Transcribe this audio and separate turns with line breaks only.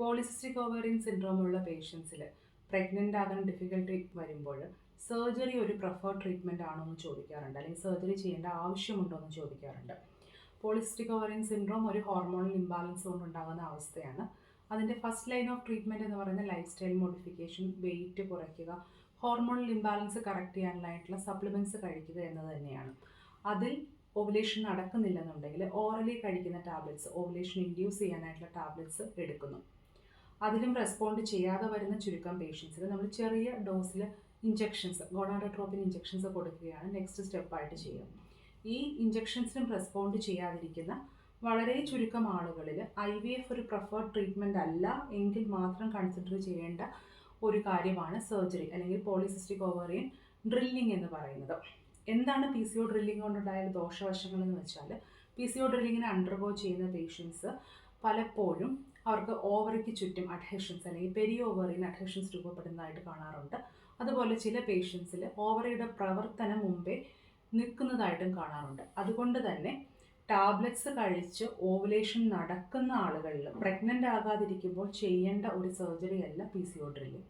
Polycystic ovarian syndrome ഉള്ള പേഷ്യൻസിൽ pregnant ആകാൻ difficulty വരുമ്പോൾ സർജറി ഒരു പ്രിഫേർഡ് ട്രീറ്റ്മെൻറ്റ് ആണോ എന്ന് ചോദിക്കാറുണ്ട്, അല്ലെങ്കിൽ സർജറി ചെയ്യേണ്ട ആവശ്യമുണ്ടോ എന്ന് ചോദിക്കാറുണ്ട്. പോളിസിസ്റ്റിക് ഓവേറിയൻ സിൻഡ്രോം ഒരു ഹോർമോണൽ ഇംബാലൻസ് കൊണ്ടുണ്ടാകുന്ന അവസ്ഥയാണ്. അതിൻ്റെ ഫസ്റ്റ് ലൈൻ ഓഫ് ട്രീറ്റ്മെൻറ്റ് എന്ന് പറയുന്നത് ലൈഫ് സ്റ്റൈൽ മോഡിഫിക്കേഷൻ, വെയിറ്റ് കുറയ്ക്കുക, ഹോർമോണൽ ഇംബാലൻസ് കറക്റ്റ് ചെയ്യാനായിട്ടുള്ള സപ്ലിമെൻറ്റ്സ് കഴിക്കുക എന്നത് തന്നെയാണ്. അതിൽ ഓവുലേഷൻ നടക്കുന്നില്ലെന്നുണ്ടെങ്കിൽ ഓറലി കഴിക്കുന്ന ടാബ്ലറ്റ്സ്, ഓവുലേഷൻ ഇൻഡ്യൂസ് ചെയ്യാനായിട്ടുള്ള ടാബ്ലറ്റ്സ് എടുക്കുന്നു. അതിലും റെസ്പോണ്ട് ചെയ്യാതെ വരുന്ന ചുരുക്കം പേഷ്യൻസിൽ നമ്മൾ ചെറിയ ഡോസിൽ ഇഞ്ചെക്ഷൻസ്, ഗോണാഡോട്രോപ്പിൻ ഇഞ്ചെക്ഷൻസ് കൊടുക്കുകയാണ് നെക്സ്റ്റ് സ്റ്റെപ്പായിട്ട് ചെയ്യുക. ഈ ഇഞ്ചെക്ഷൻസിനും റെസ്പോണ്ട് ചെയ്യാതിരിക്കുന്ന വളരെ ചുരുക്കം ആളുകളിൽ IVF ഒരു പ്രിഫേർഡ് ട്രീറ്റ്മെൻറ്റ് അല്ല എങ്കിൽ മാത്രം കൺസിഡർ ചെയ്യേണ്ട ഒരു കാര്യമാണ് സർജറി അല്ലെങ്കിൽ പോളിസിസ്റ്റിക് ഓവേറിയൻ ഡ്രില്ലിംഗ് എന്ന് പറയുന്നത്. എന്താണ് PCO ഡ്രില്ലിംഗ് കൊണ്ടുണ്ടായ ദോഷവശങ്ങൾ എന്ന് വെച്ചാൽ, PCO ഡ്രില്ലിങ്ങിന് അണ്ടർഗോ ചെയ്യുന്ന പേഷ്യൻസ് പലപ്പോഴും അവർക്ക് ഓവറിക്ക് ചുറ്റും അഡ്ഹെഷൻസ് അല്ലെങ്കിൽ പെരി ഓവറിയൻ അഡ്ഹെഷൻസ് രൂപപ്പെടുന്നതായിട്ട് കാണാറുണ്ട്. അതുപോലെ ചില പേഷ്യൻസിൽ ഓവറിയുടെ പ്രവർത്തനം മുമ്പേ നിൽക്കുന്നതായിട്ടും കാണാറുണ്ട്. അതുകൊണ്ട് തന്നെ ടാബ്ലറ്റ്സ് കഴിച്ച് ഓവുലേഷൻ നടക്കുന്ന ആളുകളിൽ പ്രഗ്നൻ്റ് ആകാതിരിക്കുമ്പോൾ ചെയ്യേണ്ട ഒരു സർജറി അല്ല PCO ഡ്രില്ലിംഗ്.